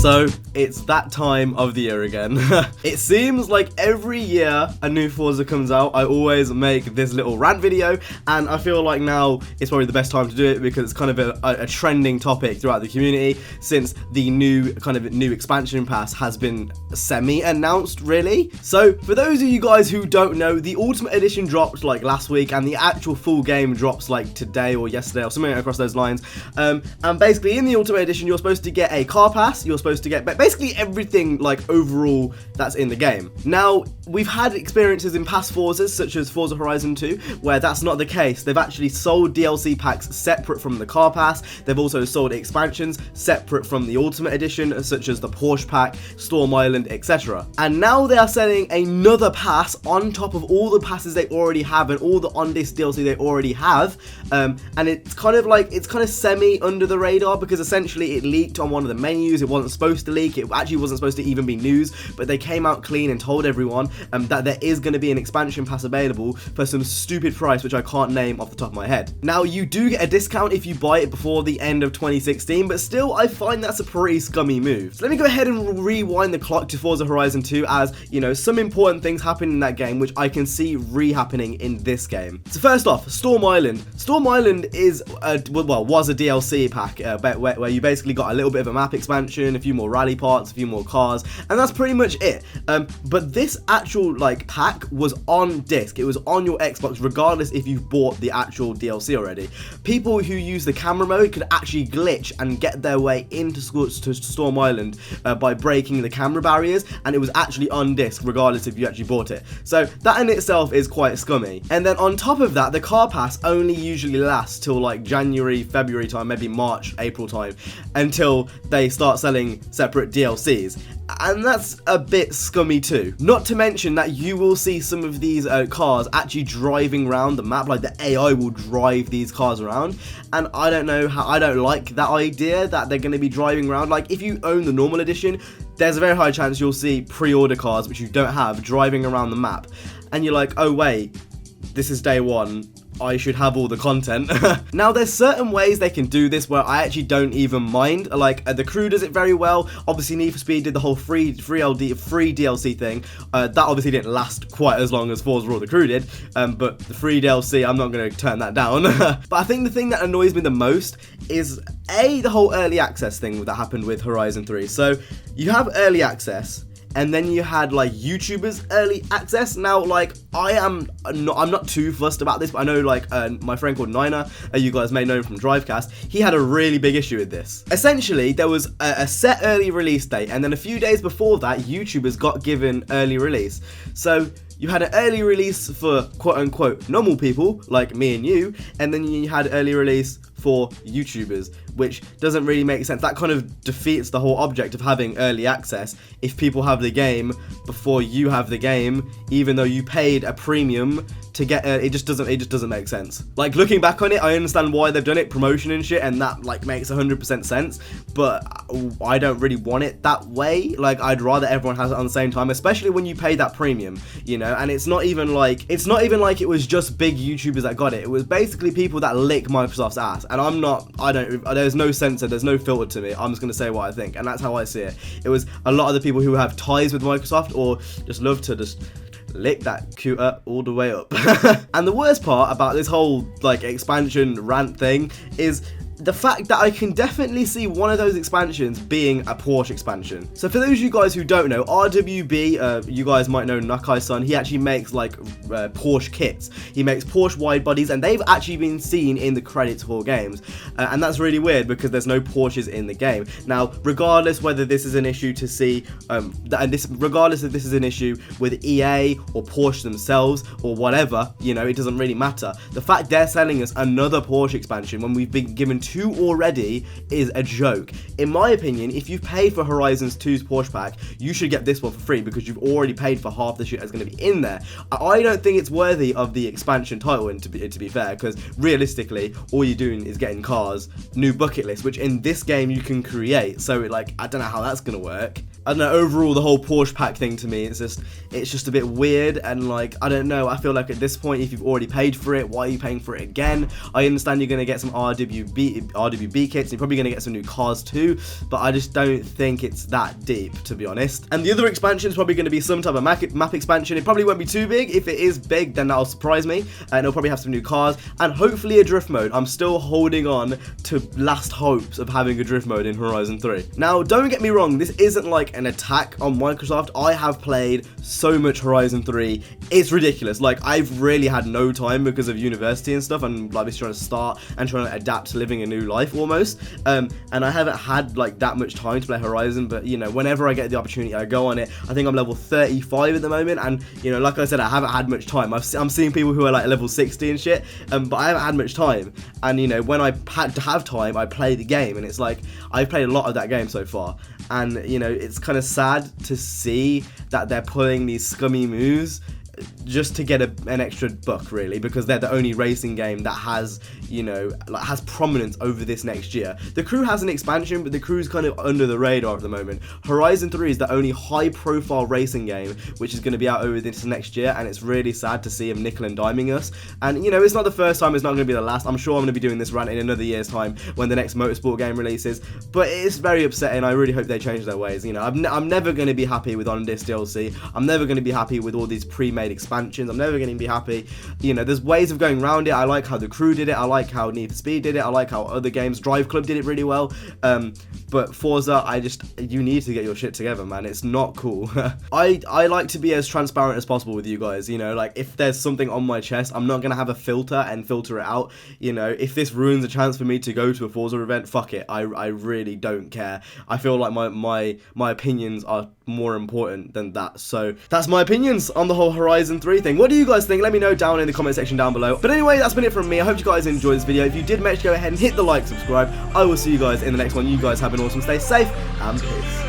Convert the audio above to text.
So it's that time of the year again. It seems like every year a new Forza comes out, I always make this little rant video, and I feel like now it's probably the best time to do it because it's kind of a trending topic throughout the community since the new expansion pass has been semi-announced, really. So for those of you guys who don't know, the Ultimate Edition dropped like last week, and the actual full game drops like today or yesterday or something across those lines. And basically in the Ultimate Edition, you're supposed to get a car pass, you're supposed to get basically everything like overall that's in the game. Now, we've had experiences in past Forzas such as Forza Horizon 2 where that's not the case. They've actually sold DLC packs separate from the car pass. They've also sold expansions separate from the Ultimate Edition such as the Porsche pack, Storm Island, etc. And now they are selling another pass on top of all the passes they already have and all the on-disc DLC they already have. And it's kind of semi under the radar because essentially it leaked on one of the menus. It wasn't supposed to leak. It actually wasn't supposed to even be news, but they came out clean and told everyone that there is going to be an expansion pass available for some stupid price which I can't name off the top of my head. Now, you do get a discount if you buy it before the end of 2016, but still I find that's a pretty scummy move. So let me go ahead and rewind the clock to Forza Horizon 2, as you know, some important things happen in that game which I can see re-happening in this game. So first off, Storm Island. Storm Island is was a DLC pack where you basically got a little bit of a map expansion, a few more rally parts, a few more cars, and that's pretty much it. But this actual pack was on disc. It was on your Xbox regardless if you bought the actual DLC already. People who use the camera mode could actually glitch and get their way into Storm Island by breaking the camera barriers, and it was actually on disc regardless if you actually bought it. So that in itself is quite scummy. And then on top of that, the car pass only usually lasts till like January, February time, maybe March, April time, until they start selling separate DLCs. And that's a bit scummy too. Not to mention that you will see some of these cars actually driving around the map, like the AI will drive these cars around, and I don't know how, I don't like that idea that they're going to be driving around. Like, if you own the normal edition, there's a very high chance you'll see pre-order cars, which you don't have, driving around the map, and you're like, oh wait, this is day one, I should have all the content. Now, there's certain ways they can do this where I actually don't even mind. Like, the crew does it very well. Obviously, Need for Speed did the whole free DLC thing. That obviously didn't last quite as long as Forza or the crew did. But the free DLC, I'm not going to turn that down. But I think the thing that annoys me the most is the whole early access thing that happened with Horizon 3. So you have early access, and then you had like YouTubers early access. Now, like, I'm not too fussed about this, but I know like my friend called Nina, you guys may know him from Drivecast, he had a really big issue with this. Essentially, there was a set early release date, and then a few days before that, YouTubers got given early release. So you had an early release for quote-unquote normal people like me and you, and then you had early release for YouTubers, which doesn't really make sense. That kind of defeats the whole object of having early access if people have the game before you have the game, even though you paid a premium to get it just doesn't make sense. Like, looking back on it, I understand why they've done it, promotion and shit, and that like makes 100% sense, but I don't really want it that way. Like, I'd rather everyone has it on the same time, especially when you pay that premium, you know. And it's not even like it was just big YouTubers that got it. It was basically people that lick Microsoft's ass, and there's no censor, there's no filter to me. I'm just gonna say what I think, and that's how I see it. It was a lot of the people who have ties with Microsoft or just love to just lick that cuter all the way up. And the worst part about this whole like expansion rant thing is the fact that I can definitely see one of those expansions being a Porsche expansion. So for those of you guys who don't know, RWB, you guys might know Nakai's son, he actually makes like Porsche kits. He makes Porsche wide bodies, and they've actually been seen in the credits for games. And that's really weird because there's no Porsches in the game. Now, regardless whether this is an issue to see, regardless if this is an issue with EA or Porsche themselves or whatever, you know, it doesn't really matter. The fact they're selling us another Porsche expansion when we've been given 2 already is a joke. In my opinion, if you've paid for Horizon 2's Porsche pack, you should get this one for free because you've already paid for half the shit that's going to be in there. I don't think it's worthy of the expansion title, and to be fair, because realistically, all you're doing is getting cars, new bucket list, which in this game you can create. So like, I don't know how that's going to work. I don't know, overall the whole Porsche pack thing to me, it's just a bit weird, and like, I don't know, I feel like at this point, if you've already paid for it, why are you paying for it again? I understand you're going to get some RWB kits, and you're probably going to get some new cars too, but I just don't think it's that deep, to be honest. And the other expansion is probably going to be some type of map expansion. It probably won't be too big. If it is big, then that'll surprise me, and it'll probably have some new cars, and hopefully a drift mode. I'm still holding on to last hopes of having a drift mode in Horizon 3. Now, don't get me wrong, this isn't like an attack on Microsoft. I have played so much Horizon 3, it's ridiculous. Like, I've really had no time because of university and stuff, and like, just trying to start and trying to adapt to living a new life almost, and I haven't had like that much time to play Horizon, but you know, whenever I get the opportunity, I go on it. I think I'm level 35 at the moment, and you know, like I said, I haven't had much time. I'm seeing people who are like level 60 and shit, but I haven't had much time, and you know, when I had to have time, I play the game, and it's like, I've played a lot of that game so far, and you know, it's kind of sad to see that they're pulling these scummy moves just to get an extra buck, really, because they're the only racing game that has, you know, like, has prominence over this next year. The Crew has an expansion, but the Crew's kind of under the radar at the moment. Horizon 3 is the only high-profile racing game which is going to be out over this next year, and it's really sad to see them nickel and diming us. And you know, it's not the first time, it's not going to be the last. I'm sure I'm going to be doing this rant in another year's time when the next motorsport game releases, but it's very upsetting. I really hope they change their ways. You know, I'm never going to be happy with On This DLC. I'm never going to be happy with all these pre-made expansions. I'm never going to be happy. You know, there's ways of going around it. I like how the Crew did it. I like how Need for Speed did it. I like how other games, Drive Club did it really well. But Forza, you need to get your shit together, man. It's not cool. I like to be as transparent as possible with you guys. You know, like, if there's something on my chest, I'm not going to have a filter and filter it out. You know, if this ruins a chance for me to go to a Forza event, fuck it. I really don't care. I feel like my opinions are more important than that. So that's my opinions on the whole Horizon 3 thing. What do you guys think? Let me know down in the comment section down below. But anyway, that's been it from me. I hope you guys enjoyed this video. If you did, make sure to go ahead and hit the like, subscribe. I will see you guys in the next one. You guys have an awesome, stay safe, and peace.